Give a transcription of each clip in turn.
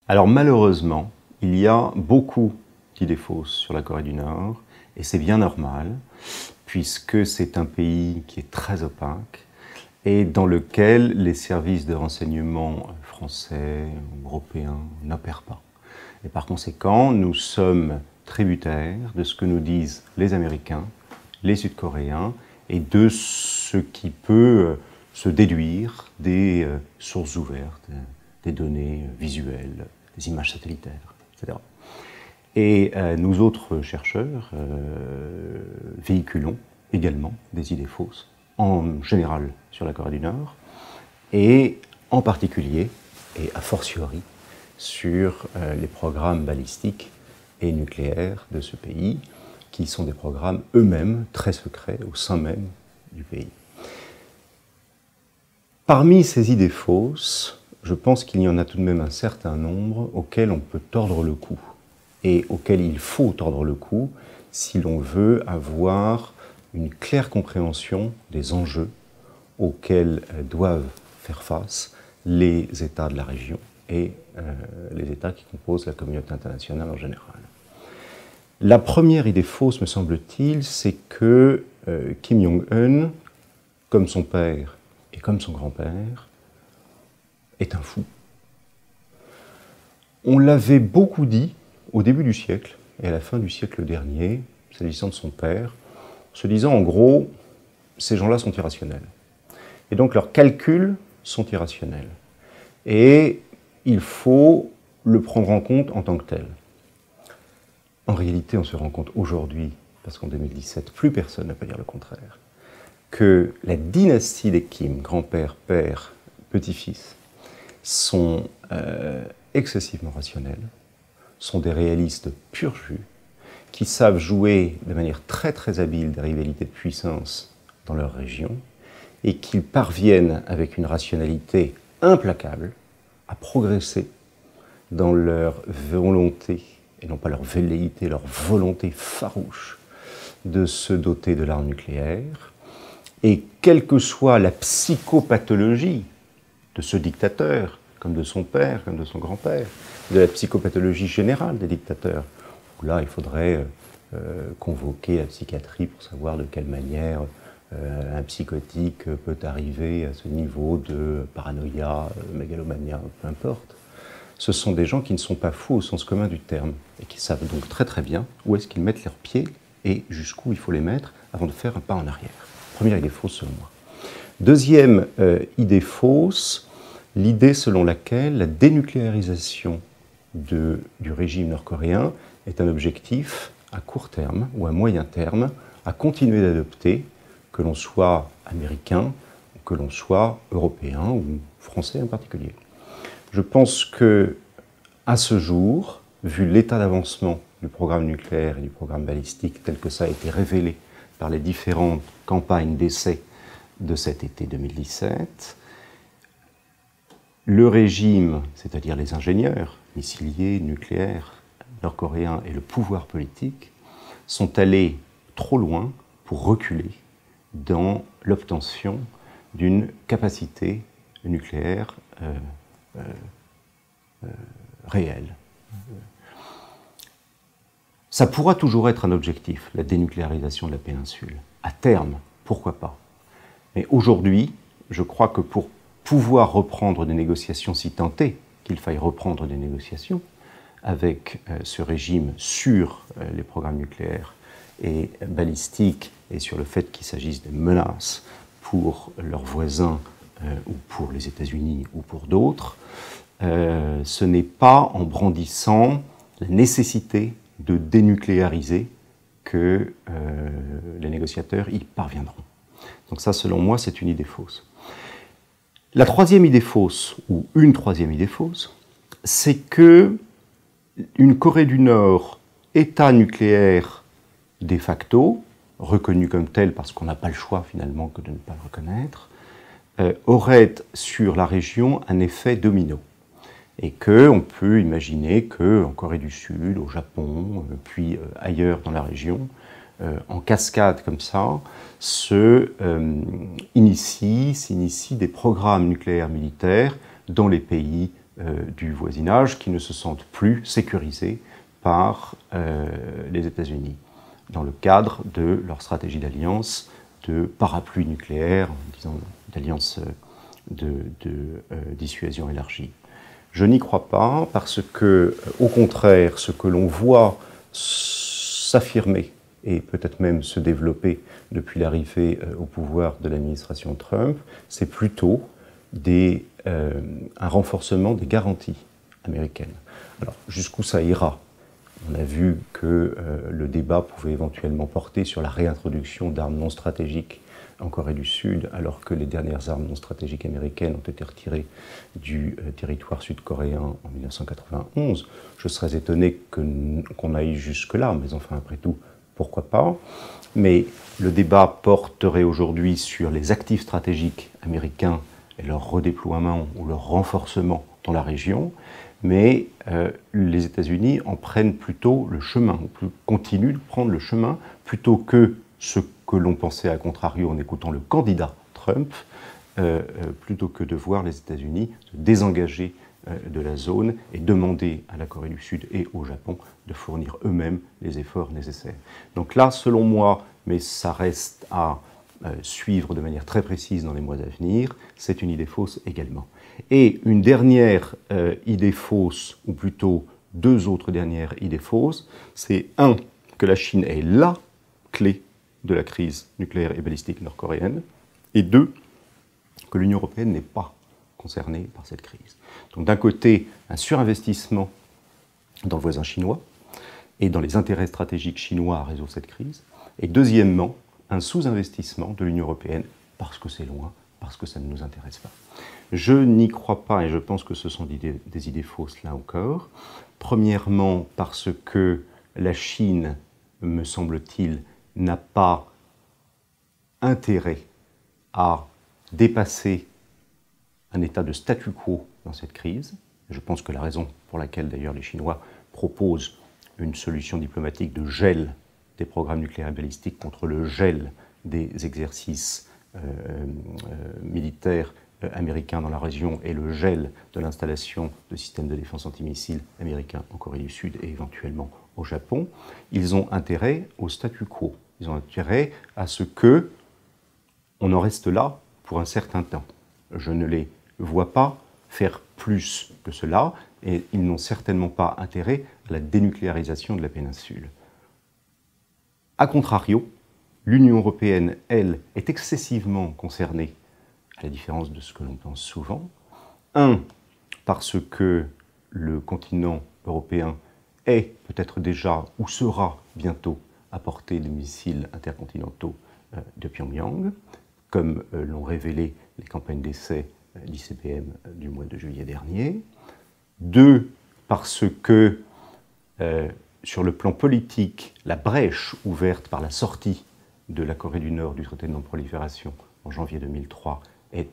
Alors malheureusement, il y a beaucoup d'idées fausses sur la Corée du Nord, et c'est bien normal, puisque c'est un pays qui est très opaque, et dans lequel les services de renseignement français, européens n'opèrent pas. Et par conséquent, nous sommes tributaires de ce que nous disent les Américains, les Sud-Coréens, et de ce qui peut se déduire des sources ouvertes, des données visuelles, des images satellitaires, etc. Et nous autres chercheurs véhiculons également des idées fausses, en général sur la Corée du Nord, et en particulier, et a fortiori, sur les programmes balistiques et nucléaires de ce pays, qui sont des programmes eux-mêmes très secrets au sein même du pays. Parmi ces idées fausses, je pense qu'il y en a tout de même un certain nombre auxquels on peut tordre le cou, et auxquels il faut tordre le cou si l'on veut avoir une claire compréhension des enjeux auxquels doivent faire face les États de la région et les États qui composent la communauté internationale en général. La première idée fausse, me semble-t-il, c'est que Kim Jong-un, comme son père et comme son grand-père, est un fou. On l'avait beaucoup dit au début du siècle et à la fin du siècle dernier, s'agissant de son père, se disant en gros, ces gens-là sont irrationnels. Et donc leurs calculs sont irrationnels. Et il faut le prendre en compte en tant que tel. En réalité, on se rend compte aujourd'hui, parce qu'en 2017, plus personne ne peut dire le contraire, que la dynastie des Kim, grand-père, père, petit-fils, sont excessivement rationnels, sont des réalistes pur jus, qui savent jouer de manière très très habile des rivalités de puissance dans leur région, et qu'ils parviennent avec une rationalité implacable à progresser dans leur volonté, et non pas leur velléité, leur volonté farouche de se doter de l'arme nucléaire, et quelle que soit la psychopathologie de ce dictateur, comme de son père, comme de son grand-père, de la psychopathologie générale des dictateurs, où là il faudrait convoquer la psychiatrie pour savoir de quelle manière un psychotique peut arriver à ce niveau de paranoïa, mégalomania, peu importe. Ce sont des gens qui ne sont pas fous au sens commun du terme, et qui savent donc très très bien où est-ce qu'ils mettent leurs pieds et jusqu'où il faut les mettre avant de faire un pas en arrière. Première idée fausse selon moi. Deuxième idée fausse, l'idée selon laquelle la dénucléarisation du régime nord-coréen est un objectif à court terme ou à moyen terme à continuer d'adopter, que l'on soit américain, que l'on soit européen ou français en particulier. Je pense que, à ce jour, vu l'état d'avancement du programme nucléaire et du programme balistique tel que ça a été révélé par les différentes campagnes d'essai de cet été 2017, le régime, c'est-à-dire les ingénieurs, missiliers, nucléaires, nord-coréens et le pouvoir politique, sont allés trop loin pour reculer dans l'obtention d'une capacité nucléaire réelle. Ça pourra toujours être un objectif, la dénucléarisation de la péninsule. À terme, pourquoi pas. Mais aujourd'hui, je crois que pour pouvoir reprendre des négociations, si tant est qu'il faille reprendre des négociations avec ce régime sur les programmes nucléaires et balistiques et sur le fait qu'il s'agisse de menaces pour leurs voisins ou pour les États-Unis ou pour d'autres, ce n'est pas en brandissant la nécessité de dénucléariser que les négociateurs y parviendront. Donc ça, selon moi, c'est une idée fausse. La troisième idée fausse, ou une troisième idée fausse, c'est que une Corée du Nord, État nucléaire de facto, reconnu comme tel parce qu'on n'a pas le choix finalement que de ne pas le reconnaître, aurait sur la région un effet domino. Et qu'on peut imaginer qu'en Corée du Sud, au Japon, puis ailleurs dans la région, en cascade comme ça, s'initient des programmes nucléaires militaires dans les pays du voisinage qui ne se sentent plus sécurisés par les États-Unis, dans le cadre de leur stratégie d'alliance de parapluie nucléaire, disons d'alliance de dissuasion élargie. Je n'y crois pas parce que, au contraire, ce que l'on voit s'affirmer et peut-être même se développer depuis l'arrivée au pouvoir de l'administration Trump, c'est plutôt un renforcement des garanties américaines. Alors, jusqu'où ça ira? On a vu que le débat pouvait éventuellement porter sur la réintroduction d'armes non stratégiques en Corée du Sud, alors que les dernières armes non stratégiques américaines ont été retirées du territoire sud-coréen en 1991. Je serais étonné qu'on aille jusque-là, mais enfin, après tout, pourquoi pas? Mais le débat porterait aujourd'hui sur les actifs stratégiques américains et leur redéploiement ou leur renforcement dans la région, mais les États-Unis en prennent plutôt le chemin, ou continuent de prendre le chemin, plutôt que ce que l'on pensait à contrario en écoutant le candidat Trump, plutôt que de voir les États-Unis se désengager de la zone et demander à la Corée du Sud et au Japon de fournir eux-mêmes les efforts nécessaires. Donc là, selon moi, mais ça reste à suivre de manière très précise dans les mois à venir, c'est une idée fausse également. Et une dernière idée fausse, ou plutôt deux autres dernières idées fausses, c'est un, que la Chine est la clé de la crise nucléaire et balistique nord-coréenne, et deux, que l'Union européenne n'est pas concernée par cette crise. Donc d'un côté, un surinvestissement dans le voisin chinois et dans les intérêts stratégiques chinois à résoudre cette crise, et deuxièmement, un sous-investissement de l'Union européenne parce que c'est loin, parce que ça ne nous intéresse pas. Je n'y crois pas et je pense que ce sont des idées fausses là encore. Premièrement, parce que la Chine, me semble-t-il, n'a pas intérêt à dépasser un état de statu quo dans cette crise. Je pense que la raison pour laquelle d'ailleurs les Chinois proposent une solution diplomatique de gel des programmes nucléaires et balistiques contre le gel des exercices militaires américains dans la région et le gel de l'installation de systèmes de défense antimissiles américains en Corée du Sud et éventuellement au Japon, ils ont intérêt au statu quo. Ils ont intérêt à ce que on en reste là pour un certain temps. Je ne les vois pas faire plus que cela et ils n'ont certainement pas intérêt à la dénucléarisation de la péninsule. A contrario, l'Union européenne, elle, est excessivement concernée, à la différence de ce que l'on pense souvent. Un, parce que le continent européen est peut-être déjà ou sera bientôt à portée de missiles intercontinentaux de Pyongyang, comme l'ont révélé les campagnes d'essai d'ICBM du mois de juillet dernier. Deux, parce que sur le plan politique, la brèche ouverte par la sortie de la Corée du Nord du traité de non-prolifération en janvier 2003 est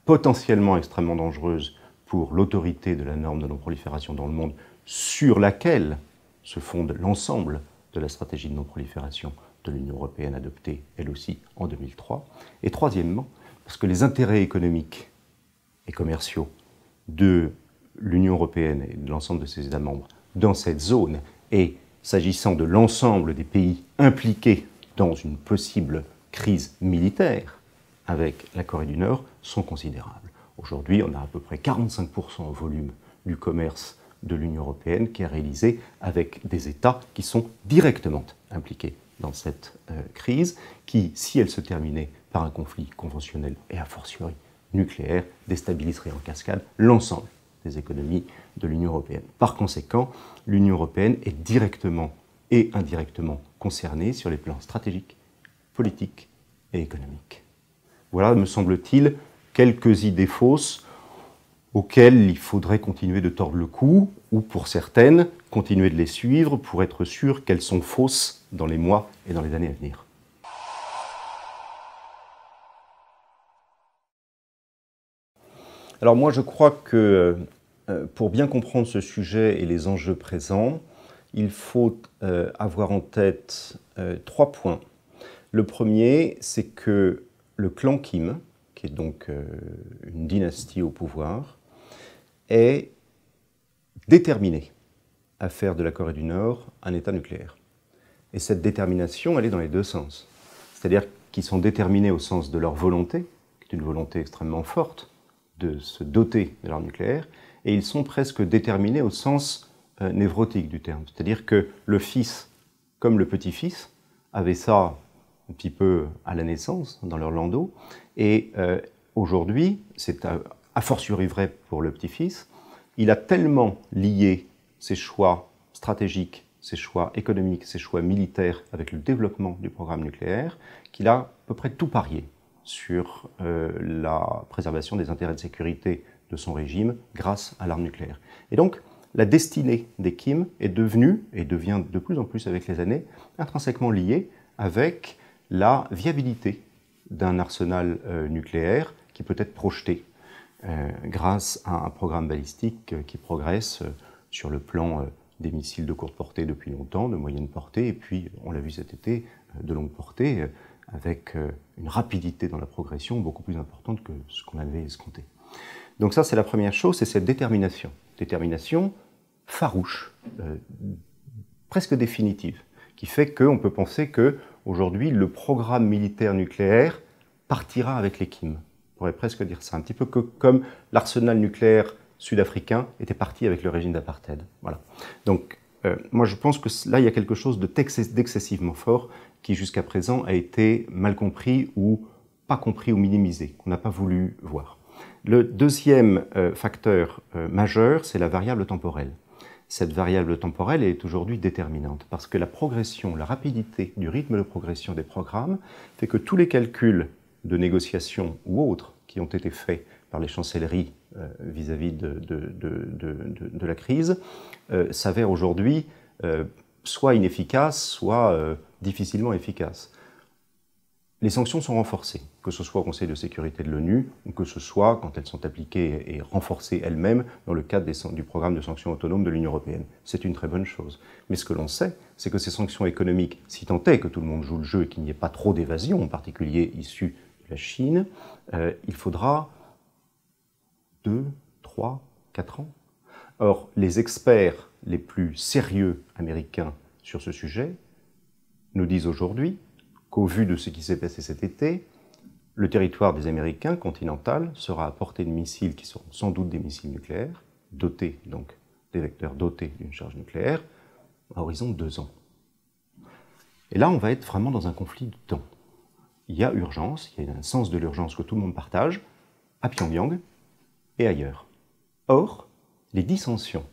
potentiellement extrêmement dangereuse pour l'autorité de la norme de non-prolifération dans le monde sur laquelle se fonde l'ensemble de la stratégie de non-prolifération de l'Union européenne adoptée, elle aussi, en 2003. Et troisièmement, parce que les intérêts économiques et commerciaux de l'Union européenne et de l'ensemble de ses États membres dans cette zone, et s'agissant de l'ensemble des pays impliqués dans une possible crise militaire avec la Corée du Nord, sont considérables. Aujourd'hui, on a à peu près 45% au volume du commerce de l'Union européenne qui est réalisé avec des États qui sont directement impliqués dans cette crise, qui, si elle se terminait par un conflit conventionnel et a fortiori nucléaire, déstabiliserait en cascade l'ensemble des économies de l'Union européenne. Par conséquent, l'Union européenne est directement et indirectement concernée sur les plans stratégiques, politiques et économiques. Voilà, me semble-t-il, quelques idées fausses auxquelles il faudrait continuer de tordre le cou, ou pour certaines, continuer de les suivre pour être sûr qu'elles sont fausses dans les mois et dans les années à venir. Alors moi je crois que pour bien comprendre ce sujet et les enjeux présents, il faut avoir en tête 3 points. Le premier, c'est que le clan Kim, qui est donc une dynastie au pouvoir, est déterminé à faire de la Corée du Nord un État nucléaire. Et cette détermination, elle est dans les deux sens. C'est-à-dire qu'ils sont déterminés au sens de leur volonté, qui est une volonté extrêmement forte de se doter de l'arme nucléaire, et ils sont presque déterminés au sens névrotique du terme. C'est-à-dire que le fils, comme le petit-fils, avait ça un petit peu à la naissance, dans leur landau, et aujourd'hui, c'est a fortiori vrai pour le petit-fils, il a tellement lié ses choix stratégiques, ses choix économiques, ses choix militaires avec le développement du programme nucléaire, qu'il a à peu près tout parié sur la préservation des intérêts de sécurité de son régime grâce à l'arme nucléaire. Et donc, la destinée des Kim est devenue, et devient de plus en plus avec les années, intrinsèquement liée avec la viabilité d'un arsenal nucléaire qui peut être projeté grâce à un programme balistique qui progresse sur le plan des missiles de courte portée depuis longtemps, de moyenne portée, et puis, on l'a vu cet été, de longue portée, avec une rapidité dans la progression beaucoup plus importante que ce qu'on avait escompté. Donc ça, c'est la première chose, c'est cette détermination. Détermination farouche, presque définitive, qui fait qu'on peut penser qu'aujourd'hui, le programme militaire nucléaire partira avec les Kim. On pourrait presque dire ça, un petit peu comme l'arsenal nucléaire sud-africain était parti avec le régime d'apartheid. Voilà. Donc, moi, je pense que là, il y a quelque chose d'excessivement fort qui, jusqu'à présent, a été mal compris ou pas compris ou minimisé, qu'on n'a pas voulu voir. Le deuxième facteur majeur, c'est la variable temporelle. Cette variable temporelle est aujourd'hui déterminante parce que la progression, la rapidité du rythme de progression des programmes fait que tous les calculs de négociation ou autres qui ont été faits par les chancelleries vis-à-vis de la crise s'avèrent aujourd'hui soit inefficaces, soit difficilement efficaces. Les sanctions sont renforcées, que ce soit au Conseil de sécurité de l'ONU, ou que ce soit quand elles sont appliquées et renforcées elles-mêmes dans le cadre du programme de sanctions autonomes de l'Union européenne. C'est une très bonne chose. Mais ce que l'on sait, c'est que ces sanctions économiques, si tant est que tout le monde joue le jeu et qu'il n'y ait pas trop d'évasion, en particulier issue de la Chine, il faudra 2, 3, 4 ans. Or, les experts les plus sérieux américains sur ce sujet nous disent aujourd'hui qu'au vu de ce qui s'est passé cet été, le territoire des Américains continental sera à portée de missiles qui seront sans doute des missiles nucléaires, dotés, donc des vecteurs dotés d'une charge nucléaire, à horizon de 2 ans. Et là, on va être vraiment dans un conflit de temps. Il y a urgence, il y a un sens de l'urgence que tout le monde partage, à Pyongyang et ailleurs. Or, les dissensions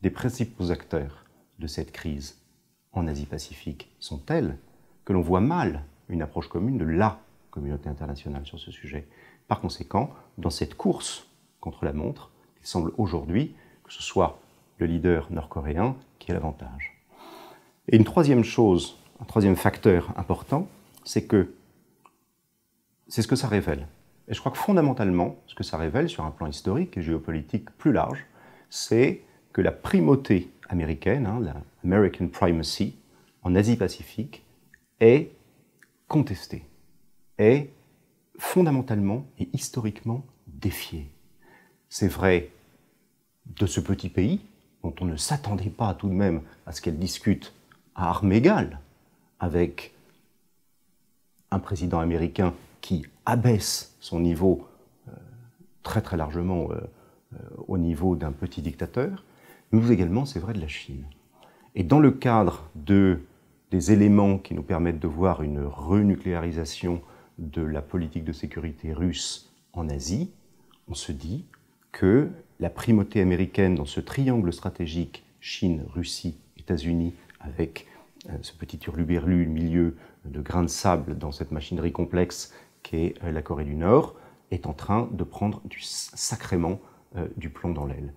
des principaux acteurs de cette crise en Asie-Pacifique sont telles que l'on voit mal une approche commune de la communauté internationale sur ce sujet. Par conséquent, dans cette course contre la montre, il semble aujourd'hui que ce soit le leader nord-coréen qui a l'avantage. Et une troisième chose, un troisième facteur important, c'est ce que ça révèle. Et je crois que fondamentalement, ce que ça révèle sur un plan historique et géopolitique plus large, c'est que la primauté américaine, la American Primacy, en Asie-Pacifique, est contestée, est fondamentalement et historiquement défiée. C'est vrai de ce petit pays, dont on ne s'attendait pas tout de même à ce qu'elle discute à armes égales avec un président américain qui abaisse son niveau très très largement au niveau d'un petit dictateur, mais également, c'est vrai, de la Chine. Et dans le cadre des éléments qui nous permettent de voir une renucléarisation de la politique de sécurité russe en Asie, on se dit que la primauté américaine dans ce triangle stratégique Chine, Russie, États-Unis, avec ce petit hurluberlu milieu de grains de sable dans cette machinerie complexe qu'est la Corée du Nord, est en train de prendre sacrément du plomb dans l'aile.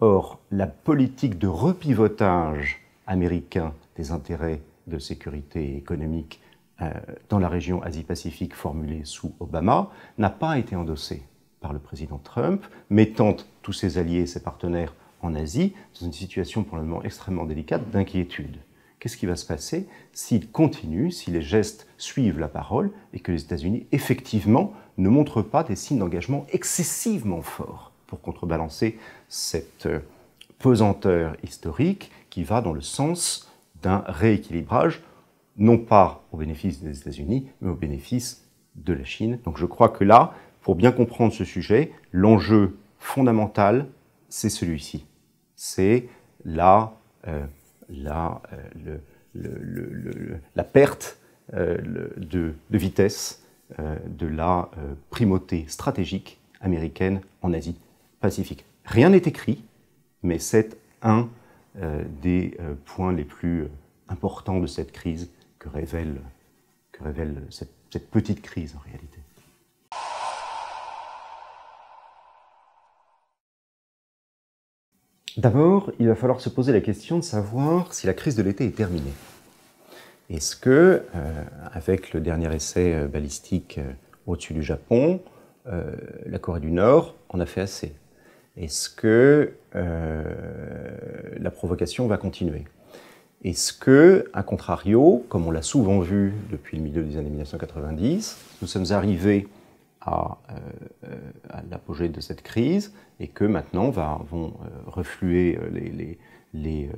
Or, la politique de repivotage américain des intérêts de sécurité économique dans la région Asie-Pacifique formulée sous Obama n'a pas été endossée par le président Trump, mettant tous ses alliés et ses partenaires en Asie dans une situation pour le moment extrêmement délicate d'inquiétude. Qu'est-ce qui va se passer s'il continue, si les gestes suivent la parole et que les États-Unis, effectivement, ne montrent pas des signes d'engagement excessivement forts pour contrebalancer cette pesanteur historique qui va dans le sens d'un rééquilibrage, non pas au bénéfice des États-Unis, mais au bénéfice de la Chine. Donc je crois que là, pour bien comprendre ce sujet, l'enjeu fondamental, c'est celui-ci. C'est la perte de vitesse de la primauté stratégique américaine en Asie-Pacifique. Rien n'est écrit, mais c'est un des points les plus importants de cette crise que révèle cette petite crise en réalité. D'abord, il va falloir se poser la question de savoir si la crise de l'été est terminée. Est-ce que, avec le dernier essai balistique au-dessus du Japon, la Corée du Nord en a fait assez? Est-ce que la provocation va continuer? Est-ce que, à contrario, comme on l'a souvent vu depuis le milieu des années 1990, nous sommes arrivés à l'apogée de cette crise et que maintenant vont refluer les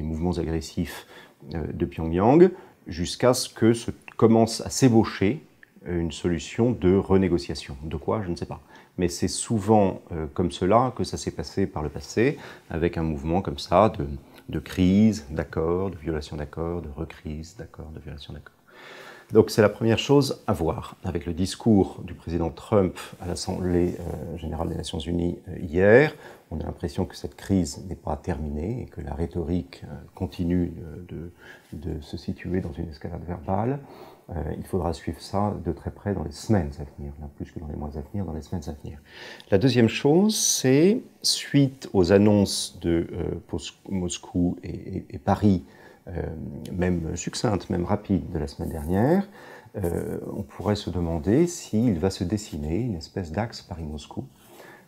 mouvements agressifs de Pyongyang jusqu'à ce que se commence à s'ébaucher une solution de renégociation. De quoi? Je ne sais pas. Mais c'est souvent comme cela que ça s'est passé par le passé, avec un mouvement comme ça de crise, d'accord, de violation d'accord, de recrise, d'accord, de violation d'accord. Donc c'est la première chose à voir. Avec le discours du président Trump à l'Assemblée générale des Nations Unies hier, on a l'impression que cette crise n'est pas terminée et que la rhétorique continue de se situer dans une escalade verbale. Il faudra suivre ça de très près dans les semaines à venir, là, plus que dans les mois à venir, dans les semaines à venir. La deuxième chose, c'est, suite aux annonces de Moscou et Paris, même succincte, même rapide de la semaine dernière, on pourrait se demander s'il va se dessiner une espèce d'axe Paris-Moscou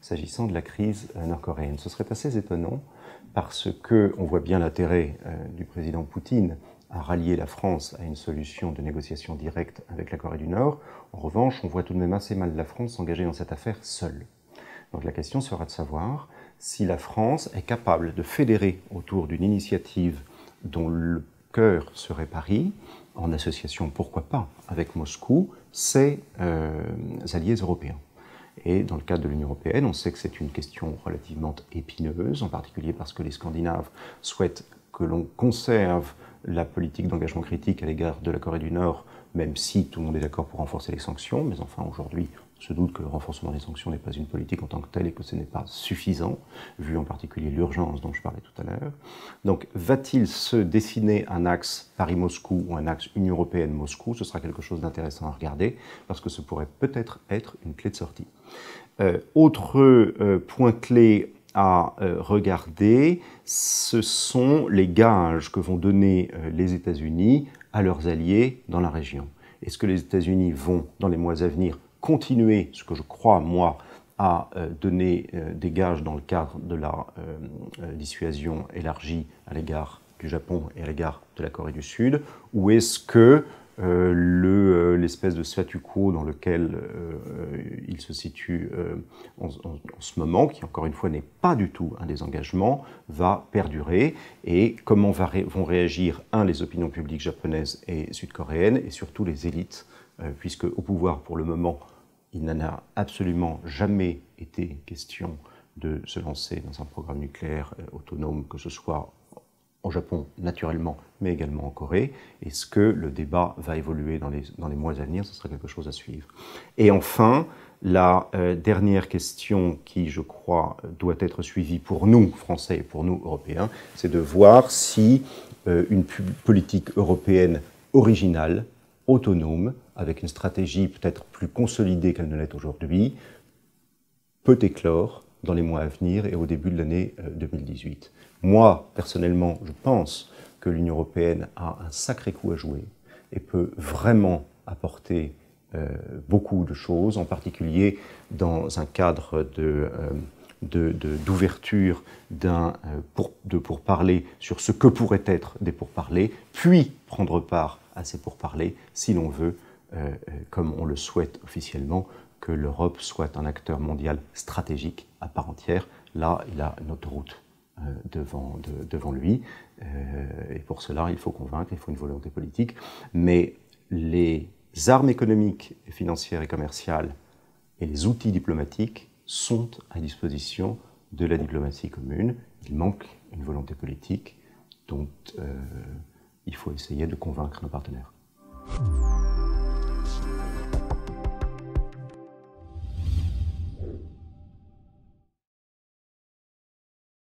s'agissant de la crise nord-coréenne. Ce serait assez étonnant parce qu'on voit bien l'intérêt du président Poutine à rallier la France à une solution de négociation directe avec la Corée du Nord. En revanche, on voit tout de même assez mal la France s'engager dans cette affaire seule. Donc la question sera de savoir si la France est capable de fédérer autour d'une initiative dont le cœur serait Paris, en association, pourquoi pas, avec Moscou, ses alliés européens. Et dans le cadre de l'Union européenne, on sait que c'est une question relativement épineuse, en particulier parce que les Scandinaves souhaitent que l'on conserve la politique d'engagement critique à l'égard de la Corée du Nord, même si tout le monde est d'accord pour renforcer les sanctions. Mais enfin, aujourd'hui, on se doute que le renforcement des sanctions n'est pas une politique en tant que telle et que ce n'est pas suffisant, vu en particulier l'urgence dont je parlais tout à l'heure. Donc, va-t-il se dessiner un axe Paris-Moscou ou un axe Union européenne-Moscou? Ce sera quelque chose d'intéressant à regarder, parce que ce pourrait peut-être être une clé de sortie. Autre point clé à regarder, ce sont les gages que vont donner les États-Unis à leurs alliés dans la région. Est-ce que les États-Unis vont, dans les mois à venir, continuer, ce que je crois, moi, à donner des gages dans le cadre de la dissuasion élargie à l'égard du Japon et à l'égard de la Corée du Sud, ou est-ce que l'espèce de statu quo dans lequel il se situe en ce moment, qui encore une fois n'est pas du tout un désengagement, va perdurer, et comment vont réagir, les opinions publiques japonaises et sud-coréennes, et surtout les élites, puisque au pouvoir pour le moment, il n'en a absolument jamais été question de se lancer dans un programme nucléaire autonome, que ce soit au Japon, naturellement, mais également en Corée. Est-ce que le débat va évoluer dans les mois à venir? Ce sera quelque chose à suivre. Et enfin, la dernière question qui, je crois, doit être suivie pour nous, Français, et pour nous, Européens, c'est de voir si une politique européenne originale, autonome, avec une stratégie peut-être plus consolidée qu'elle ne l'est aujourd'hui, peut éclore dans les mois à venir et au début de l'année 2018. Moi, personnellement, je pense que l'Union européenne a un sacré coup à jouer et peut vraiment apporter beaucoup de choses, en particulier dans un cadre d'ouverture de pourparlers sur ce que pourraient être des pourparlers, puis prendre part à ces pourparlers si l'on veut, comme on le souhaite officiellement, que l'Europe soit un acteur mondial stratégique à part entière. Là, il a une autoroute devant lui, et pour cela, il faut convaincre, il faut une volonté politique, mais les armes économiques, financières et commerciales et les outils diplomatiques sont à disposition de la diplomatie commune. Il manque une volonté politique dont il faut essayer de convaincre nos partenaires.